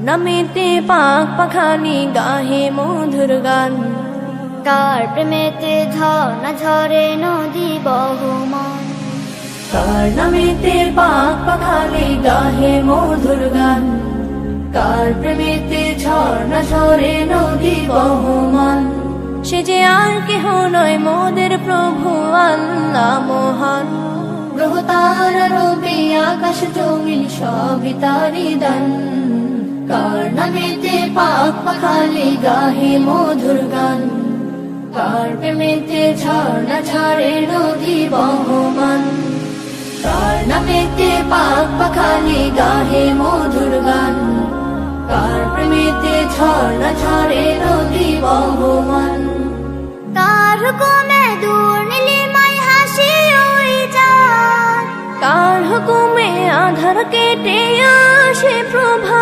নামেতে পাক পাখালি গাহে মধুর গান, কার প্রেমেতে ঝর্ণা ঝরে নদী বহমান, কার নামেতে পাক পাখালি গাহে মধুর গান, কার প্রেমেতে ঝর্ণা ঝরে নদী বহমান। সে যে আর কেহ নয় মোদের প্রভু আল্লাহ মহান, গ্রহ তারা রবি আকাশ জমিন সবই তারি দান। কার নামেতে পাক পাখালি গাহে মধুর গান, কার প্রেমেতে ঝর্ণা ঝরে নদী বহমান, কার নামেতে পাক পাখালি গাহে মধুর গান, কার প্রেমেতে ঝর্ণা ঝরে নদী বহমান। কার হুকুমে দূর নীলিমায় হাসি ওই চাঁদ, কার হুকুমে আধার কেটে আসে প্রভা।